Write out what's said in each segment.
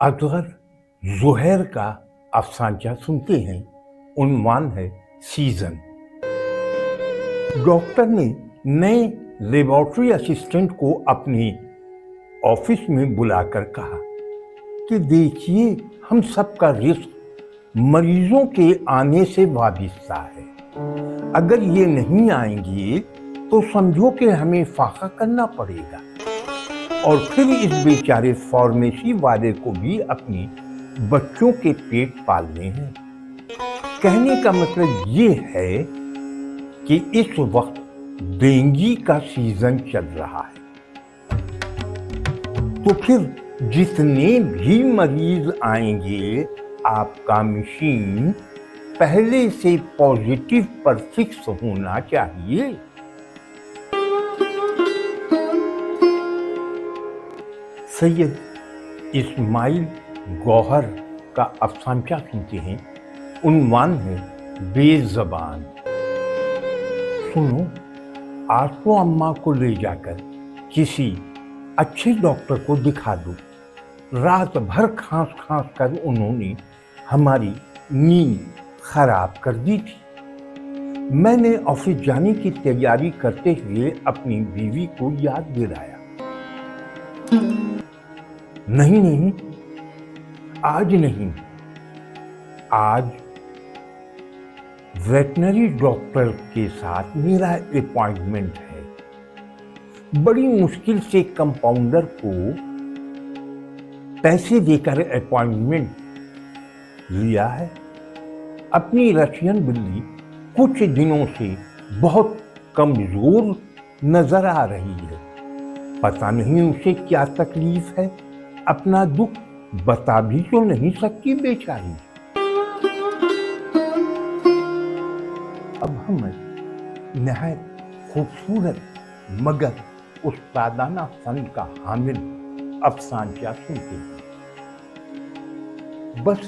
अगर ज़ुहैर का अफसानचा सुनते हैं, उन्वान है सीजन। डॉक्टर ने नए लेबोरेटरी असिस्टेंट को अपनी ऑफिस में बुलाकर कहा कि देखिए, हम सबका रिस्क मरीजों के आने से वाबिस्ता है। अगर ये नहीं आएंगे तो समझो कि हमें फाका करना पड़ेगा, और फिर इस बेचारे फार्मेसी वाले को भी अपनी बच्चों के पेट पालने हैं। कहने का मतलब ये है कि इस वक्त डेंगू का सीजन चल रहा है, तो फिर जितने भी मरीज आएंगे, आपका मशीन पहले से पॉजिटिव पर फिक्स होना चाहिए। सैयद इस्माइल गौहर का अफसानचा सुनते हैं, उन्वान है बेज़बान। सुनो, आज तो अम्मा को ले जाकर किसी अच्छे डॉक्टर को दिखा दो। रात भर खांस खांस कर उन्होंने हमारी नींद खराब कर दी थी। मैंने ऑफिस जाने की तैयारी करते हुए अपनी बीवी को याद दिलाया। नहीं, आज नहीं, आज वेटनरी डॉक्टर के साथ मेरा अपॉइंटमेंट है। बड़ी मुश्किल से कंपाउंडर को पैसे देकर अपॉइंटमेंट लिया है। अपनी रशियन बिल्ली कुछ दिनों से बहुत कमजोर नजर आ रही है। पता नहीं उसे क्या तकलीफ है, अपना दुख बता भी तो नहीं सकती बेचारी। अब हम नहायत खूबसूरत मगर उस्तादाना फन का हामिल अफसानचा सुनते हैं। बस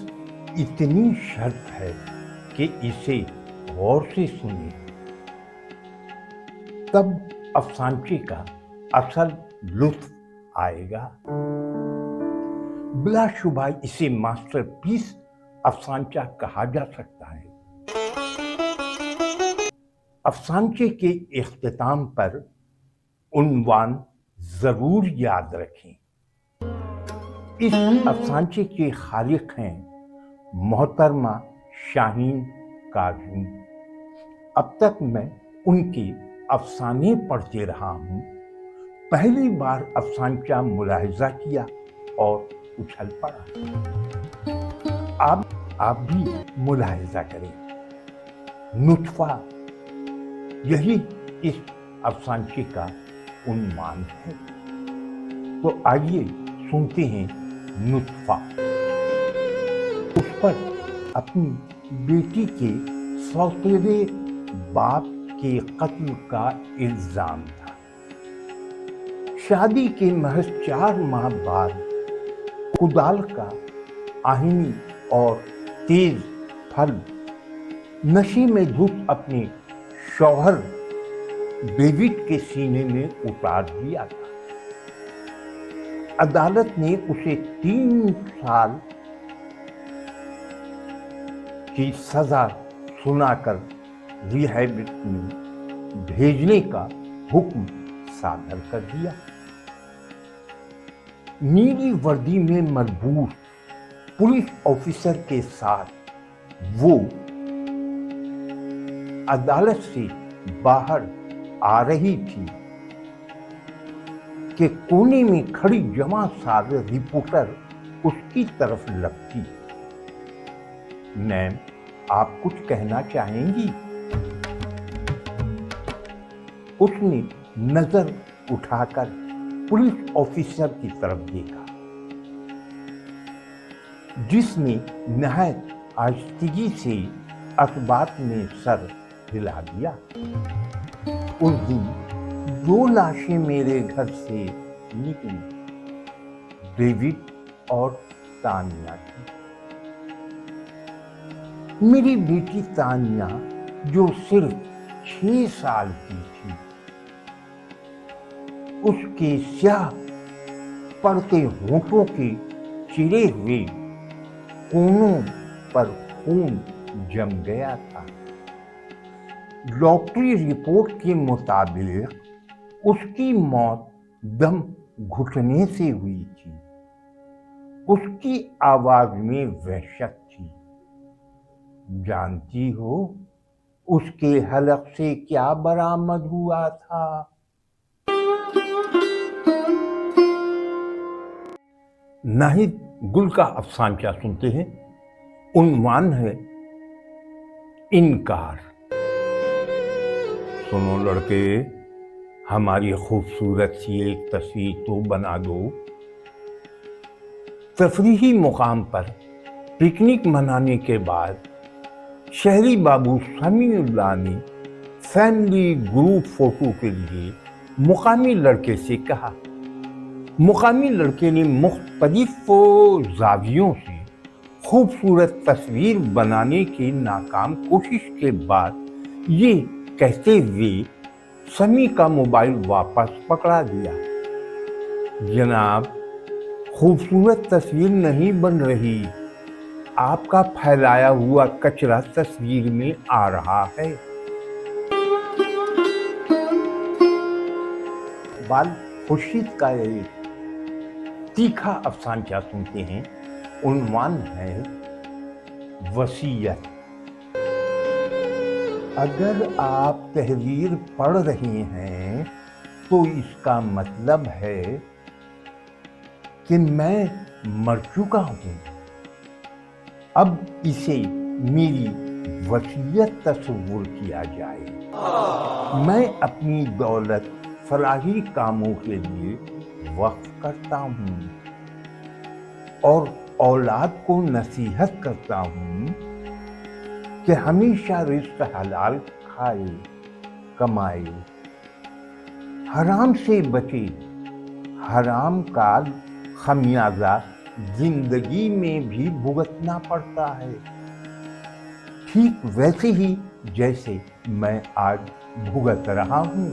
इतनी शर्त है कि इसे गौर से सुने, तब अफसानचे का असल लुत्फ आएगा। बिलाशुबा इसे मास्टरपीस अफसानचा कहा जा सकता है। अफसानचे के इख्तिताम पर उन्वान जरूर याद रखें। इस अफसानचे के खालिक हैं मोहतरमा शाहीन काज़मी। अब तक मैं उनके अफसाने पढ़ते रहा हूँ। पहली बार अफसानचा मुलाहिजा किया और उछल पड़ा। आप भी मुलाहिजा करें। नुत्फा, यही इस अफसानचे का उन्वान है। तो आइए सुनते हैं नुत्फा। उस पर अपनी बेटी के सौतेले बाप के कत्ल का इल्जाम था। शादी के महज 4 माह बाद कुदाल का आहिनी और तेज फल नशे में धुत अपने शौहर डेविड के सीने में उतार दिया था। अदालत ने उसे 3 साल की सजा सुनाकर रिहैब में भेजने का हुक्म सादर कर दिया। नीली वर्दी में मलबूस पुलिस ऑफिसर के साथ वो अदालत से बाहर आ रही थी कि कोने में खड़ी जवां साल रिपोर्टर उसकी तरफ लपकी। मैम, आप कुछ कहना चाहेंगी? उसने नजर उठाकर पुलिस ऑफिसर की तरफ देखा, जिसने नहायत आहिस्तगी से अखबार में सर हिला दिया। उस दिन 2 लाशें मेरे घर से निकली, डेविड और तानिया की। मेरी बेटी तानिया, जो सिर्फ 6 साल की थी, उसके स्याह पड़ते होठों के चिरे हुए कोनों पर खून जम गया था। डॉक्टरी रिपोर्ट के मुताबिक उसकी मौत दम घुटने से हुई थी। उसकी आवाज में वहशत थी। जानती हो उसके हलक से क्या बरामद हुआ था? नाहिद गुल का अफसाना सुनते हैं। उन्वान है इनकार। सुनो लड़के, हमारी खूबसूरत सी एक तस्वीर तो बना दो। तफरीही मुकाम पर पिकनिक मनाने के बाद शहरी बाबू समीउल्लाह ने फैमिली ग्रुप फोटो के लिए मुकामी लड़के से कहा। मुकामी लड़के ने मुख्तलिफ जावियों से खूबसूरत तस्वीर बनाने की नाकाम कोशिश के बाद ये कहते हुए समी का मोबाइल वापस पकड़ा दिया। जनाब, खूबसूरत तस्वीर नहीं बन रही, आपका फैलाया हुआ कचरा तस्वीर में आ रहा है। बाल खुर्शीद का एक तीखा अफसाना सुनते हैं। उन्वान है वसीयत। अगर आप तहरीर पढ़ रहे हैं तो इसका मतलब है कि मैं मर चुका हूं। अब इसे मेरी वसीयत तस्वुर किया जाए। मैं अपनी दौलत फलाही कामों के लिए वक्फ करता हूं और औलाद को नसीहत करता हूं कि हमेशा रिज़्क़ हलाल खाए, कमाए, हराम से बचे। हराम का खमियाजा जिंदगी में भी भुगतना पड़ता है, ठीक वैसे ही जैसे मैं आज भुगत रहा हूं।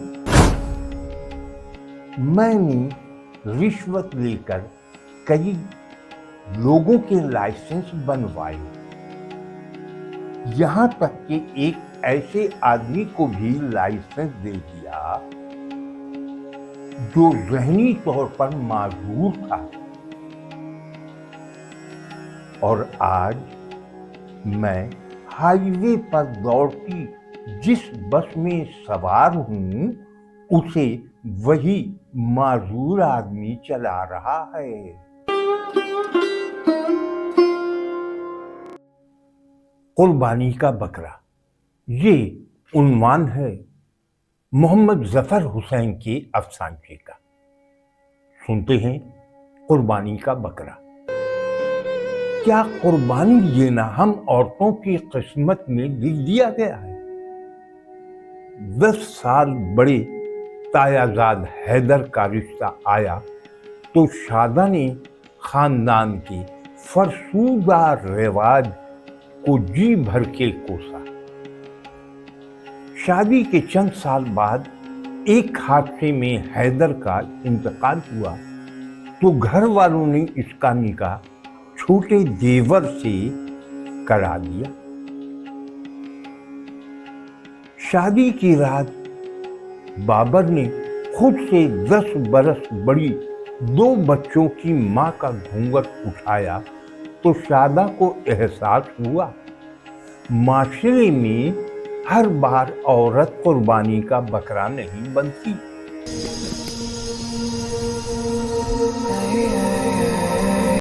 मैंने रिश्वत लेकर कई लोगों के लाइसेंस बनवाए, यहां तक कि एक ऐसे आदमी को भी लाइसेंस दे दिया जो ज़हनी तौर पर माजूर था। और आज मैं हाईवे पर दौड़ती जिस बस में सवार हूं उसे वही माजूर आदमी चला रहा है। कुर्बानी का बकरा, ये उन्वान है मोहम्मद जफर हुसैन के अफसाने का। सुनते हैं कुर्बानी का बकरा। क्या कुर्बानी देना हम औरतों की किस्मत में लिख दिया गया है? 10 साल बड़े तायाजाद हैदर का रिश्ता आया तो शादा ने खानदान के फरसूदा रिवाज को जी भर के कोसा। शादी के चंद साल बाद एक हादसे में हैदर का इंतकाल हुआ तो घर वालों ने इसका निकाह छोटे देवर से करा दिया। शादी की रात बाबर ने खुद से 10 बरस बड़ी 2 बच्चों की मां का घूंघट उठाया तो शादा को एहसास हुआ माशरे में हर बार औरत कुर्बानी का बकरा नहीं बनती।